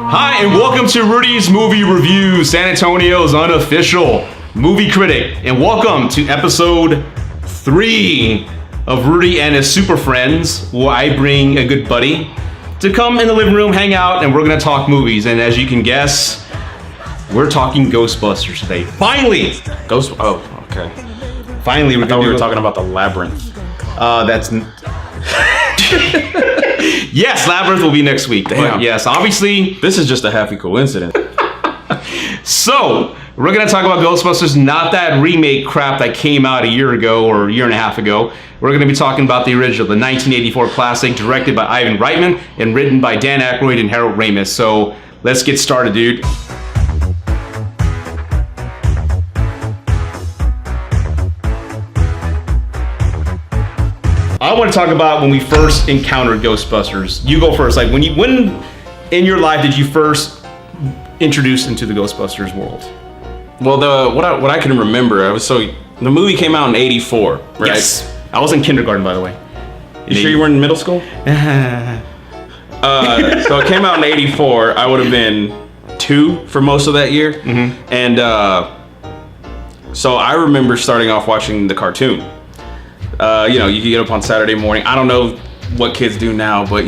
Hi, and welcome to Rudy's Movie Review, San Antonio's unofficial movie critic. And welcome to episode 3 of Rudy and his Superfriends, where I bring a good buddy to come in the living room, hang out, and we're going to talk movies. And as you can guess, we're talking Ghostbusters today. Finally! Oh, okay. Finally, I thought we were talking about the Labyrinth. Yes, Labyrinth will be next week. Damn. But yes, obviously. This is just a happy coincidence. So, we're going to talk about Ghostbusters, not that remake crap that came out a year ago or a year and a half ago. We're going to be talking about the original, the 1984 classic, directed by Ivan Reitman and written by Dan Aykroyd and Harold Ramis. So, let's get started, dude. I want to talk about when we first encountered Ghostbusters. You go first. Like when in your life did you first introduce into the Ghostbusters world? Well, what I can remember, the movie came out in '84, right? Yes. I was in kindergarten, by the way. You sure you weren't in middle school? So it came out in '84. I would have been 2 for most of that year, and so I remember starting off watching the cartoon. You could get up on Saturday morning. I don't know what kids do now, but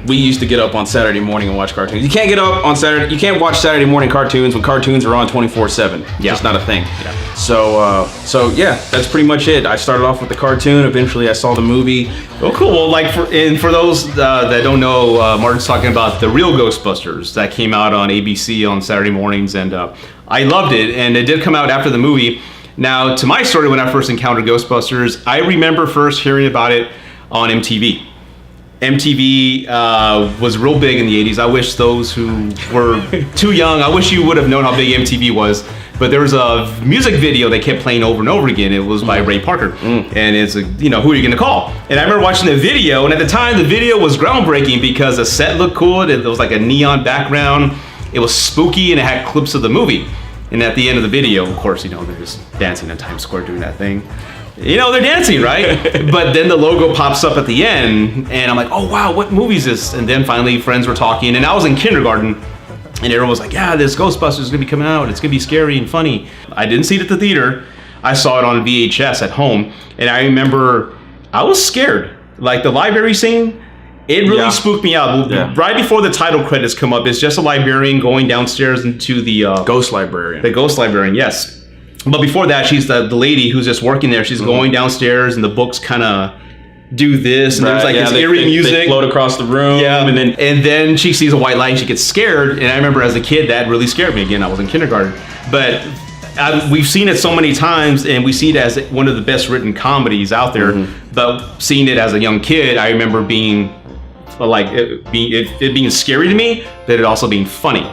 we used to get up on Saturday morning and watch cartoons. You can't get up on Saturday. You can't watch Saturday morning cartoons when cartoons are on 24/7. Yeah. Just not a thing. Yeah. So yeah, that's pretty much it. I started off with the cartoon. Eventually, I saw the movie. Oh, cool. Well, for those that don't know, Martin's talking about the real Ghostbusters that came out on ABC on Saturday mornings, and I loved it. And it did come out after the movie. Now, to my story, when I first encountered Ghostbusters, I remember first hearing about it on MTV. MTV was real big in the 80s. I wish those who were too young, I wish you would have known how big MTV was. But there was a music video they kept playing over and over again. It was by Ray Parker. And it's, who are you going to call? And I remember watching the video, and at the time, the video was groundbreaking because the set looked cool. It was like a neon background. It was spooky, and it had clips of the movie. And at the end of the video, of course, they're just dancing in Times Square doing that thing. They're dancing, right? But then the logo pops up at the end, and I'm like, oh, wow, what movie is this? And then finally, friends were talking, and I was in kindergarten, and everyone was like, yeah, this Ghostbusters is going to be coming out. It's going to be scary and funny. I didn't see it at the theater. I saw it on VHS at home, and I remember I was scared. Like the library scene, it really spooked me out. Yeah. Right before the title credits come up, it's just a librarian going downstairs into the... Ghost librarian. The ghost librarian, yes. But before that, she's the lady who's just working there. She's going downstairs, and the books kind of do this, and there's like this eerie music. They float across the room. Yeah, and then she sees a white light, and she gets scared. And I remember as a kid, that really scared me. Again, I was in kindergarten. But we've seen it so many times, and we see it as one of the best written comedies out there. But seeing it as a young kid, I remember being... it being scary to me, but it also being funny.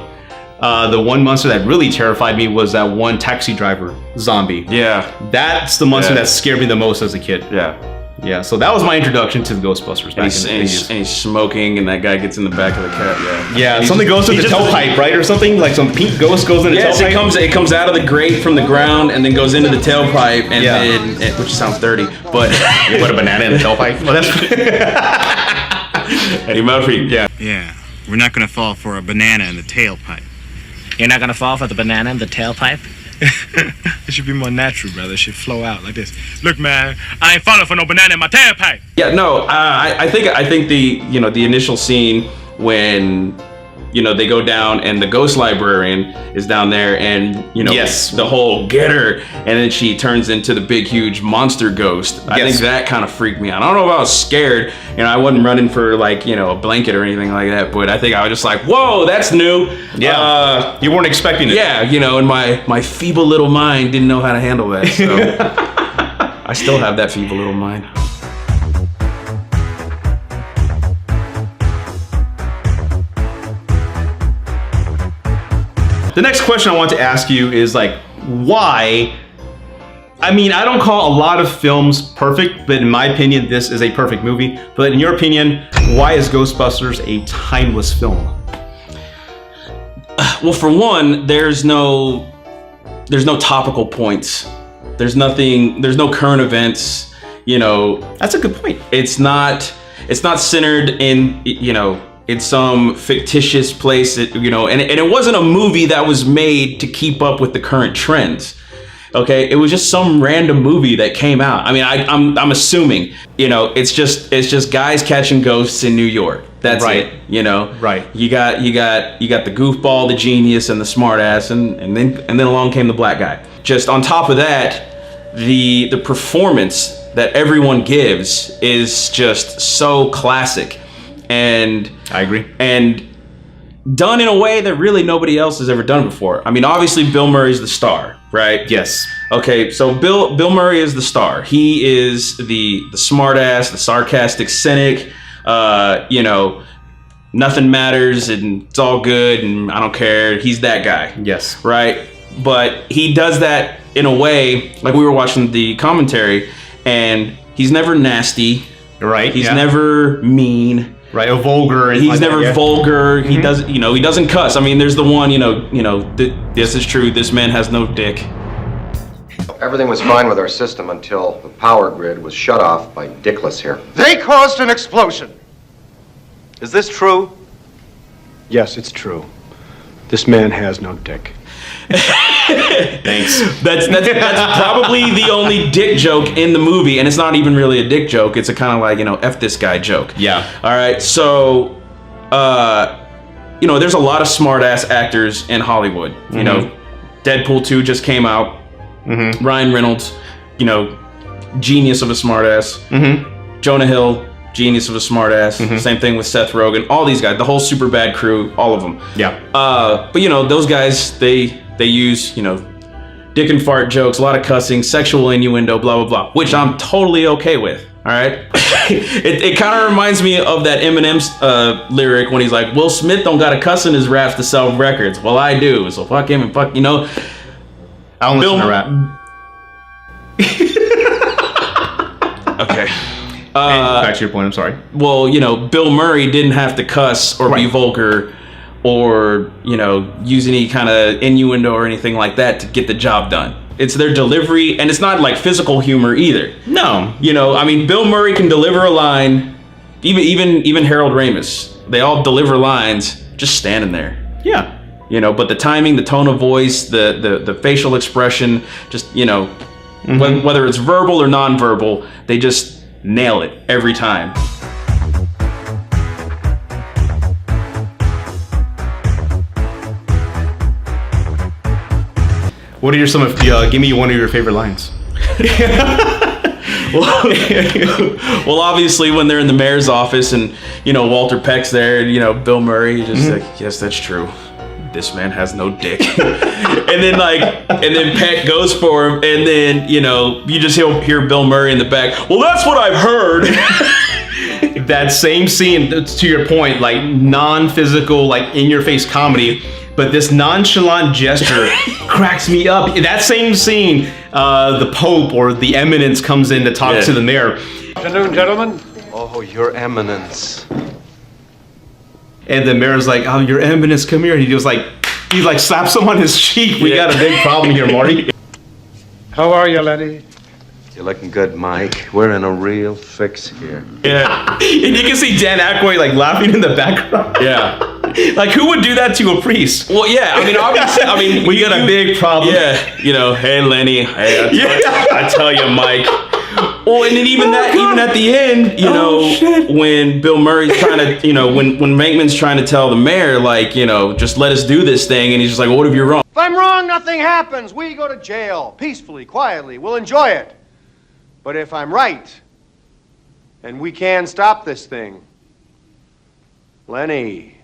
The one monster that really terrified me was that one taxi driver zombie. Yeah. That's the monster that scared me the most as a kid. Yeah, so that was my introduction to the Ghostbusters back in the 80s. And he's smoking, and that guy gets in the back of the cab, Yeah, something goes through the tailpipe, right, or something? Like some pink ghost goes in the tailpipe? Yes, it comes out of the grate from the ground, and then goes into the tailpipe, and then, which sounds dirty, but... You put a banana in the tailpipe? Well, that's... Eddie Murphy, Yeah, we're not gonna fall for a banana in the tailpipe. You're not gonna fall for the banana in the tailpipe? It should be more natural, brother. It should flow out like this. Look, man, I ain't falling for no banana in my tailpipe. Yeah, no, I think the the initial scene when they go down and the ghost librarian is down there, and the whole get her, and then she turns into the big huge monster ghost. I think that kind of freaked me out. I don't know if I was scared, I wasn't running for a blanket or anything like that, but I think I was just like, whoa, that's new. Yeah, you weren't expecting it. Yeah, and my feeble little mind didn't know how to handle that, so I still have that feeble little mind. The next question I want to ask you is why? I mean, I don't call a lot of films perfect, but in my opinion, this is a perfect movie. But in your opinion, why is Ghostbusters a timeless film? Well, for one, there's no topical points. There's no current events. That's a good point. It's not centered in in some fictitious place, you know, and it wasn't a movie that was made to keep up with the current trends. Okay, it was just some random movie that came out. I mean, I'm assuming, you know, it's just guys catching ghosts in New York. That's Right. it. You know, Right. You got the goofball, the genius, and the smartass, and then along came the black guy. Just on top of that, the performance that everyone gives is just so classic, and I agree. and done in a way that really nobody else has ever done before. I mean, obviously Bill Murray's the star, right? Yes. Okay, so Bill Murray is the star. He is the smartass, the sarcastic cynic. You know, nothing matters and it's all good and I don't care. He's that guy. Yes. Right? But he does that in a way, like we were watching the commentary, and he's never nasty. Right. He's never mean. Right. Or vulgar. And He's like never that, yeah. vulgar. He doesn't, you know, he doesn't cuss. I mean, there's the one, this is true. This man has no dick. Everything was fine with our system until the power grid was shut off by Dickless here. They caused an explosion. Is this true? Yes, it's true. This man has no dick. Thanks. That's probably the only dick joke in the movie, and it's not even really a dick joke. It's a kind of like, you know, F this guy joke. Yeah. All right. So, you know, there's a lot of smart ass actors in Hollywood. You know, Deadpool 2 just came out. Ryan Reynolds, you know, genius of a smart ass. Jonah Hill, genius of a smart ass. Same thing with Seth Rogen. All these guys, the whole Superbad crew, all of them. Yeah. But you know, those guys, they use, you know, dick and fart jokes, a lot of cussing, sexual innuendo, blah blah blah, which I'm totally okay with. All right. it kind of reminds me of that Eminem's lyric when he's like, Will Smith don't got to cuss in his raps to sell records. Well, I do. So fuck him and fuck, you know. I don't listen to rap. Okay. Back to your point. I'm sorry. Well, you know, Bill Murray didn't have to cuss or be vulgar or, you know, use any kind of innuendo or anything like that to get the job done. It's their delivery, and it's not like physical humor either. No. You know, I mean, Bill Murray can deliver a line, even Harold Ramis. They all deliver lines just standing there. Yeah. You know, but the timing, the tone of voice, the facial expression, just, you know, whether it's verbal or nonverbal, they just nail it every time. What are some of give me one of your favorite lines? Well, obviously when they're in the mayor's office and, you know, Walter Peck's there, and, you know, Bill Murray just like, yes, that's true. This man has no dick. and then Peck goes for him, and then, you know, you just hear Bill Murray in the back. Well, that's what I've heard. That same scene, to your point, like non-physical, like in-your-face comedy, but this nonchalant gesture cracks me up. That same scene, the Pope or the Eminence comes in to talk to the mayor. Afternoon, gentlemen. Oh, Your Eminence. And the mayor's like, "Oh, Your Eminence, come here." And he slaps him on his cheek. We got a big problem here, Marty. How are you, Lenny? You're looking good, Mike. We're in a real fix here. Yeah. And you can see Dan Aykroyd like laughing in the background. Yeah. Like, who would do that to a priest? Well, yeah. I mean, obviously, we got a big problem. Yeah. You know, hey, Lenny. Hey, I tell you, Mike. Well, and then even at the end, you know, when Bill Murray's trying to, you know, when Venkman's trying to tell the mayor, like, you know, just let us do this thing, and he's just like, well, what if you're wrong? If I'm wrong, nothing happens. We go to jail, peacefully, quietly. We'll enjoy it. But if I'm right, and we can stop this thing, Lenny,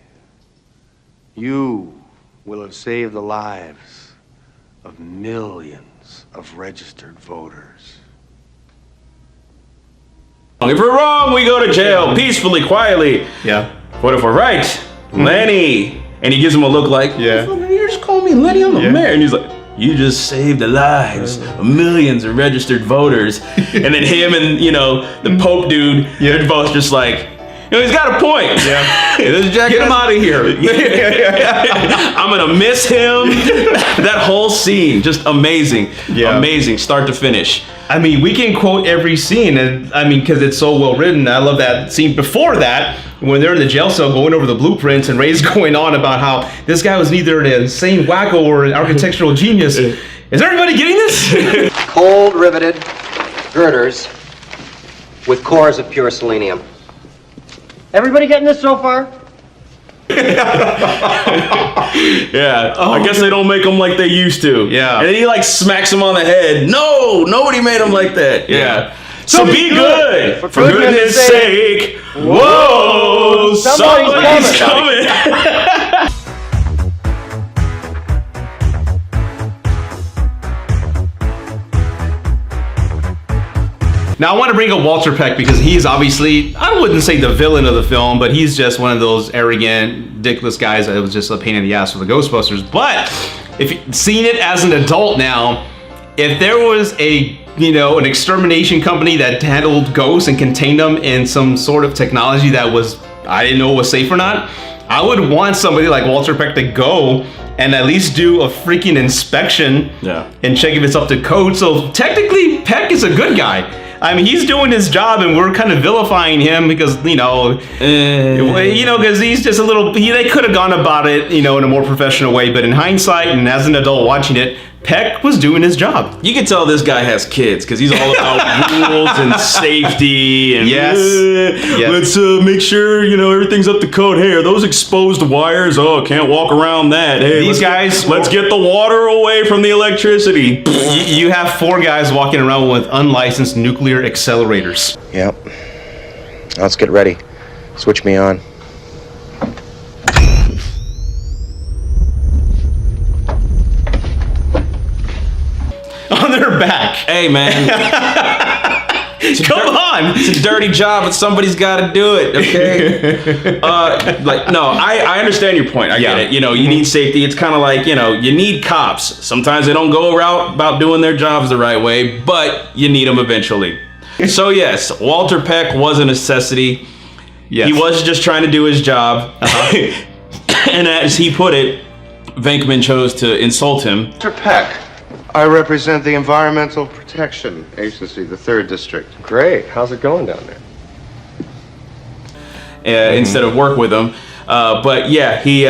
you will have saved the lives of millions of registered voters. If we're wrong, we go to jail, peacefully, quietly. Yeah. What if we're right? Lenny. And he gives him a look like, Yeah. You just call me Lenny, I'm the mayor. And he's like, you just saved the lives of millions of registered voters. And then him and, you know, the Pope dude, they're both just like, You know, he's got a point. Yeah. Get him out of here. I'm gonna miss him. That whole scene, just amazing. Yeah. Amazing, start to finish. I mean, we can quote every scene, and I mean, because it's so well written. I love that scene before that, when they're in the jail cell going over the blueprints, and Ray's going on about how this guy was neither an insane wacko or an architectural genius. Is everybody getting this? Cold riveted girders with cores of pure selenium. Everybody getting this so far? Yeah, I guess they don't make them like they used to. Yeah. And then he like smacks him on the head. No, nobody made him like that. Yeah. So be good. For goodness sake. Whoa, somebody's coming. Now, I want to bring up Walter Peck because he's obviously, I wouldn't say the villain of the film, but he's just one of those arrogant, dickless guys that was just a pain in the ass for the Ghostbusters. But if you've seen it as an adult now, if there was an extermination company that handled ghosts and contained them in some sort of technology that was, I didn't know was safe or not, I would want somebody like Walter Peck to go and at least do a freaking inspection and check if it's up to code. So technically, Peck is a good guy. I mean, he's doing his job, and we're kind of vilifying him because, because he's just a little. They could have gone about it, in a more professional way. But in hindsight, and as an adult watching it, Peck was doing his job. You can tell this guy has kids because he's all about rules and safety and let's make sure everything's up to code. Hey, are those exposed wires? Oh, can't walk around that. Hey, these guys. Let's get the water away from the electricity. You have 4 guys walking around with unlicensed nuclear accelerators. Yep. Let's get ready. Switch me on. On their back. Hey, man. Come on. It's a dirty job, but somebody's got to do it, okay? I understand your point. I get it. You need safety. It's kind of like, you need cops. Sometimes they don't go about doing their jobs the right way, but you need them eventually. So, yes, Walter Peck was a necessity. Yes. He was just trying to do his job. And as he put it, Venkman chose to insult him. Mr. Peck, I represent the Environmental Protection Agency, the 3rd District. Great. How's it going down there? Instead of work with him. But yeah, he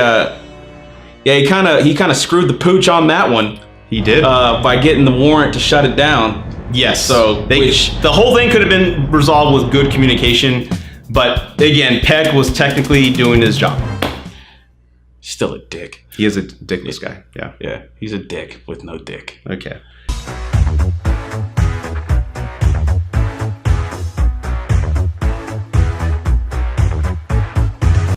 kind of screwed the pooch on that one. He did. By getting the warrant to shut it down. Yes. So the whole thing could have been resolved with good communication, but again, Peck was technically doing his job. Still a dick. He is a dickless guy. Yeah. Yeah. He's a dick with no dick. Okay.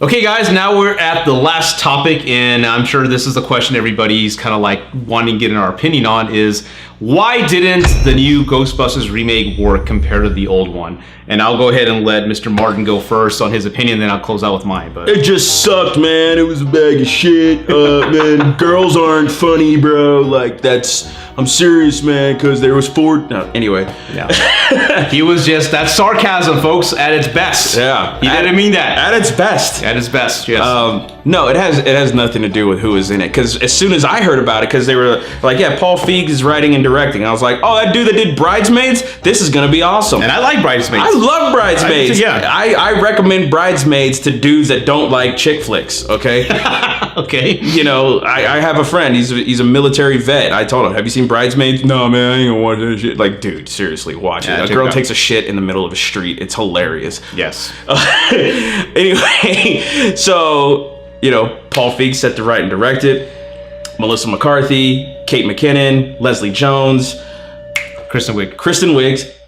Okay, guys, now we're at the last topic, and I'm sure this is the question everybody's kind of like wanting to get our opinion on is, why didn't the new Ghostbusters remake work compared to the old one? And I'll go ahead and let Mr. Martin go first on his opinion, then I'll close out with mine. But it just sucked, man. It was a bag of shit. Man, girls aren't funny, bro. Like, I'm serious, man, because there was 4... No, anyway. Yeah. He was just... That's sarcasm, folks, at its best. Yeah. He didn't mean that. At its best. At its best, yes. No, it has nothing to do with who was in it. Because as soon as I heard about it, because they were like, yeah, Paul Feig is writing and directing. I was like, oh, that dude that did Bridesmaids? This is going to be awesome. And I like Bridesmaids. I love Bridesmaids. I recommend Bridesmaids to dudes that don't like chick flicks, okay? Okay. I have a friend. He's a military vet. I told him, have you seen Bridesmaids? No, man, I ain't gonna watch that shit. Like, dude, seriously, watch it. A girl takes a shit in the middle of a street. It's hilarious. Yes. Anyway, so, Paul Feig set to write and direct it. Melissa McCarthy, Kate McKinnon, Leslie Jones, Kristen Wiig.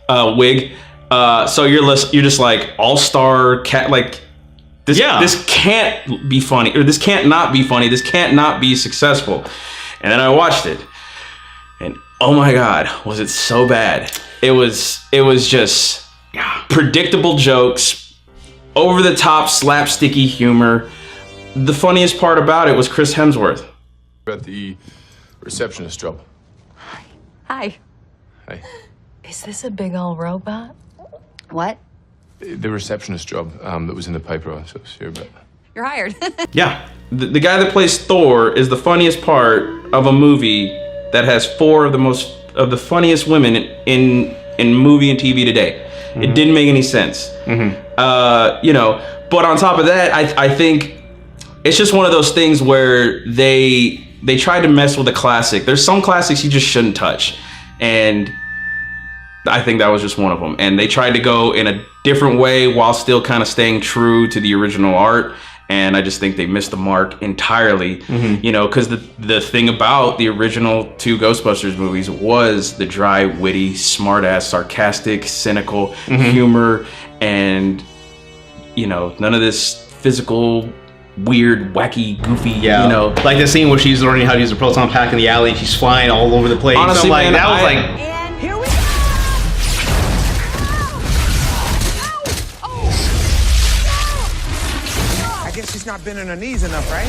Wiig. So you're just like all-star cat, like this. Yeah. This can't be funny, or this can't not be funny. This can't not be successful. And then I watched it, and oh my God, was it so bad? It was just predictable jokes, over the top slapsticky humor. The funniest part about it was Chris Hemsworth. At the receptionist job. Hi. Hi. Is this a big old robot? What? The receptionist job that was in the paper I was here about. You're hired. Yeah. The guy that plays Thor is the funniest part of a movie that has four of the funniest women in movie and TV today. Mm-hmm. It didn't make any sense. Mm-hmm. You know, but on top of that, I think it's just one of those things where they tried to mess with a classic. There's some classics you just shouldn't touch, and I think that was just one of them. And they tried to go in a different way while still kind of staying true to the original art. And I just think they missed the mark entirely, mm-hmm. you know, because the thing about the original two Ghostbusters movies was the dry, witty, smart-ass, sarcastic, cynical mm-hmm. humor, and, you know, none of this physical, weird, wacky, goofy, you know. Like the scene where she's learning how to use a proton pack in the alley, and she's flying all over the place. Honestly, so like, man, that was like... And here we go! I guess she's not bending her knees enough, right?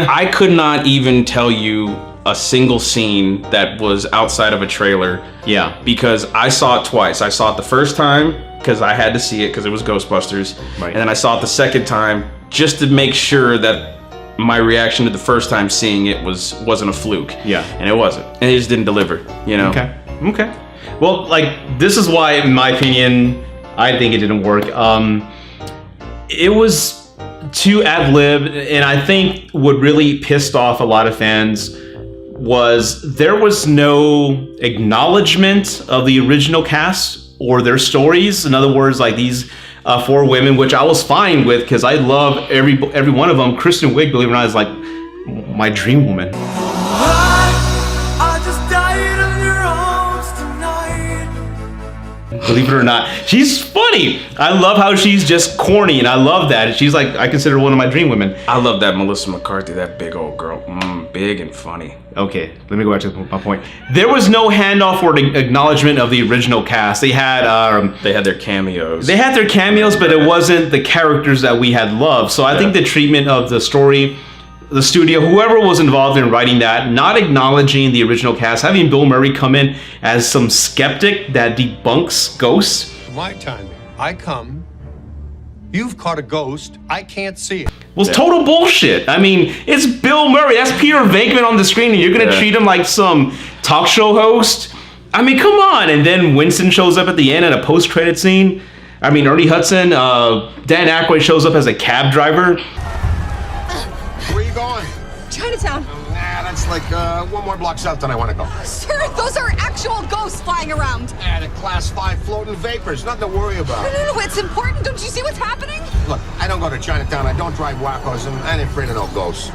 I could not even tell you a single scene that was outside of a trailer. Yeah. Because I saw it twice. I saw it the first time because I had to see it because it was Ghostbusters. Right. And then I saw it the second time just to make sure that my reaction to the first time seeing it wasn't a fluke. Yeah. And it wasn't. And it just didn't deliver, you know? Okay. Well, like, this is why, in my opinion, I think it didn't work. It was too ad-lib, and I think what really pissed off a lot of fans was there was no acknowledgement of the original cast or their stories. In other words, like these four women, which I was fine with because I love every one of them. Kristen Wiig, believe it or not, is like my dream woman. I just died of your arms tonight. Believe it or not, she's funny. I love how she's just corny, and I love that. She's like, I consider her one of my dream women. I love that Melissa McCarthy, that big old girl. Big and funny. Okay, let me go back to my point. There was no handoff or acknowledgement of the original cast. They had their cameos. They had their cameos, but it wasn't the characters that we had loved. So I think the treatment of the story, the studio, whoever was involved in writing that, not acknowledging the original cast, having Bill Murray come in as some skeptic that debunks ghosts. My time. I come. You've caught a ghost. I can't see it. Was total bullshit. I mean, it's Bill Murray. That's Peter Venkman on the screen, and you're gonna treat him like some talk show host? I mean, come on. And then Winston shows up at the end in a post-credit scene. I mean, Ernie Hudson, Dan Aykroyd shows up as a cab driver. Where are you going? Chinatown. That's like one more block south than I want to go. Sir, those are actual ghosts flying around. The class 5 floating vapors. Nothing to worry about. No, it's important. Don't you see what's happening? Look, I don't go to Chinatown. I don't drive wackos, and I ain't afraid of no ghosts.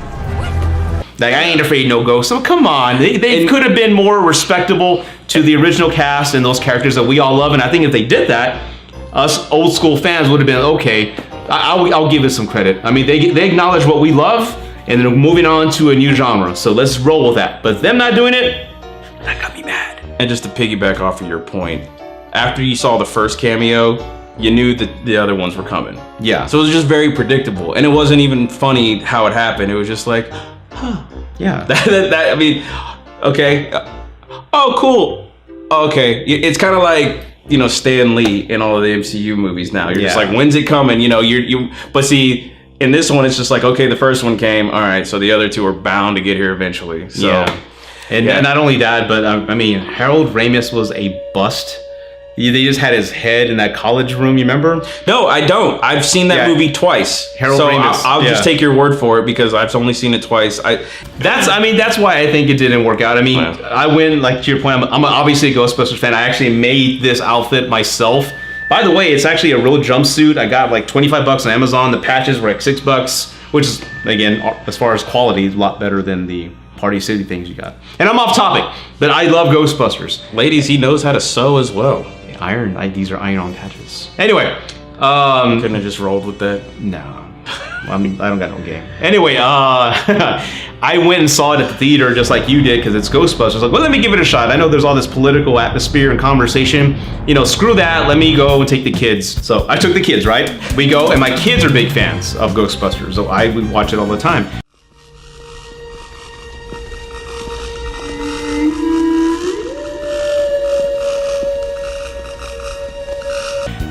Like, I ain't afraid of no ghosts. So come on. They could have been more respectable to the original cast and those characters that we all love. And I think if they did that, us old school fans would have been, okay, I'll give it some credit. I mean, they acknowledge what we love, and then moving on to a new genre. So let's roll with that. But them not doing it, that got me mad. And just to piggyback off of your point, after you saw the first cameo, you knew that the other ones were coming. Yeah. So it was just very predictable. And it wasn't even funny how it happened. It was just like, huh. Yeah. I mean, okay. Oh, cool. Okay. It's kind of like, you know, Stan Lee in all of the MCU movies now. You're just like, when's it coming? You know, but see, in this one, it's just like, okay, the first one came, all right, so the other two are bound to get here eventually. So, and not only that, but I mean, Harold Ramis was a bust. They just had his head in that college room, you remember? No, I don't. I've seen that movie twice. Harold Ramis. I'll just take your word for it because I've only seen it twice. That's why I think it didn't work out. I mean, I went, like, to your point, I'm obviously a Ghostbusters fan. I actually made this outfit myself. By the way, it's actually a real jumpsuit. I got like $25 on Amazon. The patches were like $6, which is, again, as far as quality, a lot better than the Party City things you got. And I'm off topic, but I love Ghostbusters. Ladies, he knows how to sew as well. These are iron-on patches. Anyway, couldn't have just rolled with that. No. I mean, I don't got no game. Anyway, I went and saw it at the theater just like you did because it's Ghostbusters. Like, well, let me give it a shot. I know there's all this political atmosphere and conversation. You know, screw that. Let me go and take the kids. So I took the kids, right? We go, and my kids are big fans of Ghostbusters, so I would watch it all the time.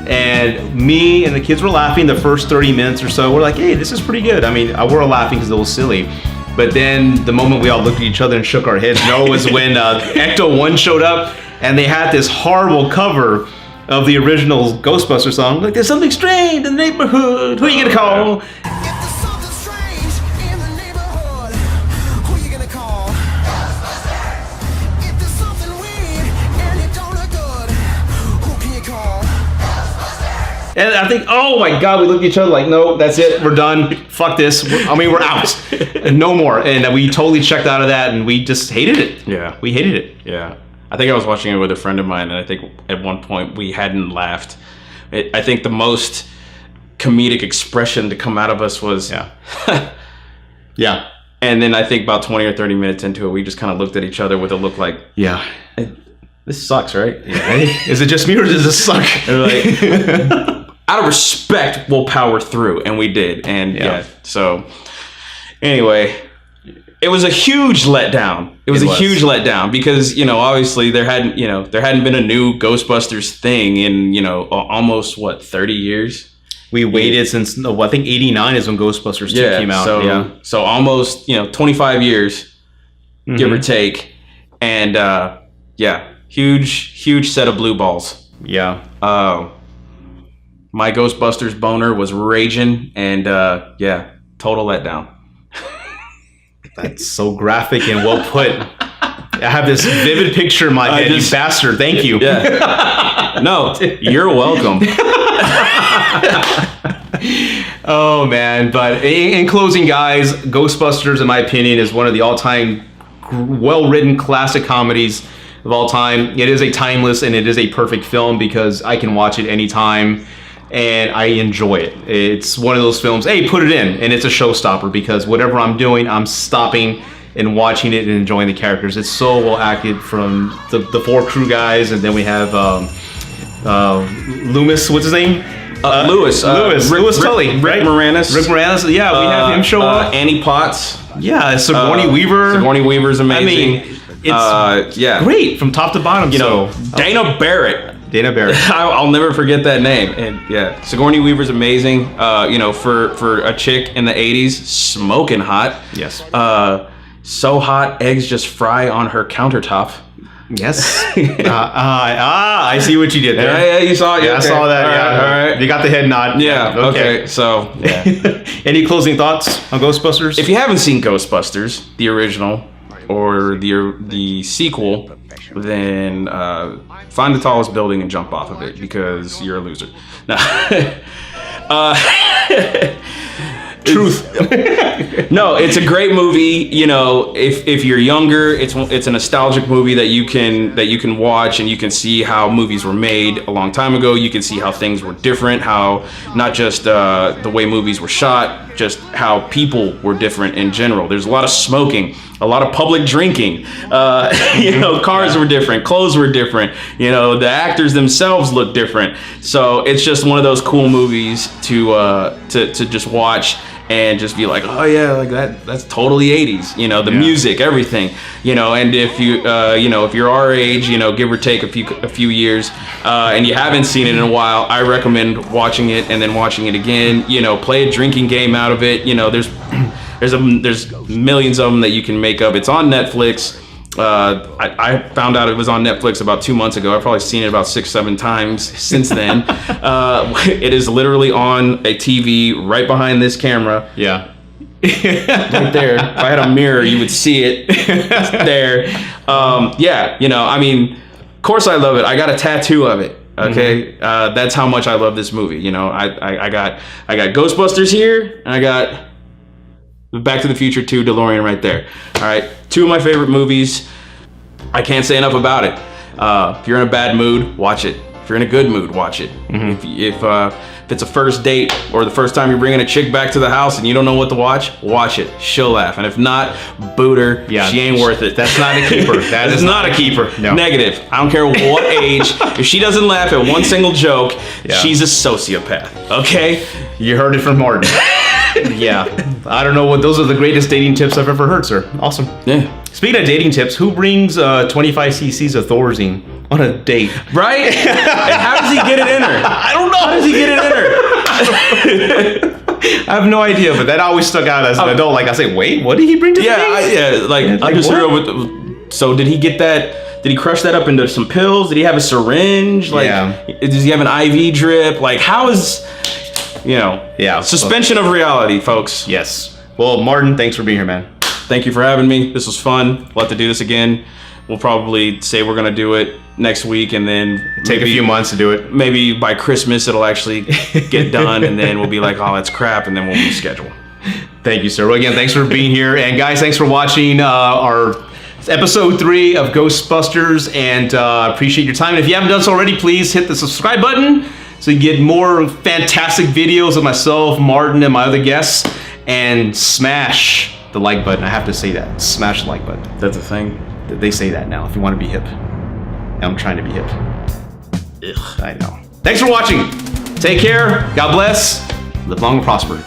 And And me and the kids were laughing the first 30 minutes or so. We're like, hey, this is pretty good. I mean, we're laughing because it was silly. But then the moment we all looked at each other and shook our heads, no, was when Ecto 1 showed up and they had this horrible cover of the original Ghostbusters song. Like, there's something strange in the neighborhood. Who are you gonna call? And I think, oh my God, we looked at each other like, no, that's it, we're done. Fuck this. We're out. And no more. And we totally checked out of that, and we just hated it. Yeah. We hated it. Yeah. I think I was watching it with a friend of mine, and I think at one point we hadn't laughed. I think the most comedic expression to come out of us was, yeah. And then I think about 20 or 30 minutes into it, we just kind of looked at each other with a look like, yeah. This sucks, right? Yeah. Is it just me or does this suck? And we're like, out of respect, we'll power through, and we did. And yeah, so anyway, it was a huge letdown. It was a huge letdown because, you know, obviously there hadn't been a new Ghostbusters thing in, you know, almost 30 years. We waited since I think 89 is when Ghostbusters 2 came out. So almost 25 years, give or take, and huge set of blue balls. Yeah. My Ghostbusters boner was raging, and total letdown. That's so graphic and well put. I have this vivid picture in my head, you bastard. Thank you. Yeah. No, you're welcome. Oh, man. But in closing, guys, Ghostbusters, in my opinion, is one of the all-time well-written classic comedies of all time. It is a timeless and it is a perfect film because I can watch it anytime and I enjoy it. It's one of those films, hey, put it in, and it's a showstopper because whatever I'm doing, I'm stopping and watching it and enjoying the characters. It's so well acted from the four crew guys, and then we have Loomis, what's his name? Lewis Tully, Rick Moranis. Rick Moranis, yeah, we have him show up. Annie Potts. Yeah, Sigourney Weaver. Sigourney Weaver's amazing. I mean, it's great from top to bottom. You know, Dana Barrett. I'll never forget that name. And Sigourney Weaver's amazing. For a chick in the 80s, smoking hot. Yes. So hot, eggs just fry on her countertop. Yes. I see what you did there. Yeah, you saw it. Yeah, I saw that. All right. You got the head nod. Yeah. Okay. So, any closing thoughts on Ghostbusters? If you haven't seen Ghostbusters, the original or the sequel, then find the tallest building and jump off of it because you're a loser. No. Truth. No, it's a great movie. You know, if you're younger, it's a nostalgic movie that you can watch, and you can see how movies were made a long time ago. You can see how things were different, how not just the way movies were shot, just how people were different in general. There's a lot of smoking, a lot of public drinking. Cars were different, clothes were different. The actors themselves look different. So it's just one of those cool movies to just watch and just be like, oh yeah, like that's totally 80s. The music, everything. And if if you're our age, give or take a few years, and you haven't seen it in a while, I recommend watching it and then watching it again. Play a drinking game out of it. There's millions of them that you can make up. It's on Netflix. I found out it was on Netflix about 2 months ago. I've probably seen it about 6-7 times since then. It is literally on a TV right behind this camera. Yeah. Right there. If I had a mirror, you would see it. It's there. Of course I love it. I got a tattoo of it. Okay. Mm-hmm. That's how much I love this movie. I got Ghostbusters here, and I got Back to the Future 2 DeLorean right there. All right, 2 of my favorite movies. I can't say enough about it. If you're in a bad mood, watch it. If you're in a good mood, watch it. Mm-hmm. If it's a first date or the first time you're bringing a chick back to the house and you don't know what to watch it. She'll laugh. And if not, boot her. Yeah, she ain't worth it. That's not a keeper. That is not a keeper. No. Negative. I don't care what age. If she doesn't laugh at one single joke, she's a sociopath. Okay? You heard it from Martin. Yeah, I don't know what. Those are the greatest dating tips I've ever heard, sir. Awesome. Yeah. Speaking of dating tips, who brings 25 cc's of Thorazine on a date? Right? And how does he get it in her? I don't know. How does he get it in her? I have no idea, but that always stuck out as an adult. Like I say, wait, what did he bring to the date? I just heard with. So did he get that? Did he crush that up into some pills? Did he have a syringe? Like, does he have an IV drip? Like, how is, suspension of reality, folks. Yes. Well, Martin, thanks for being here, man. Thank you for having me. This was fun. We'll have to do this again. We'll probably say we're gonna do it next week, and then take a few months to do it. Maybe by Christmas it'll actually get done, and then we'll be like, oh, that's crap, and then we'll reschedule. Thank you, sir. Well, again, thanks for being here, and guys, thanks for watching our episode 3 of Ghostbusters, and appreciate your time. And if you haven't done so already, please hit the subscribe button so you get more fantastic videos of myself, Martin, and my other guests, and smash the like button. I have to say that. Smash the like button. That's a thing. They say that now if you want to be hip. And I'm trying to be hip. Ugh, I know. Thanks for watching. Take care. God bless. Live long and prosper.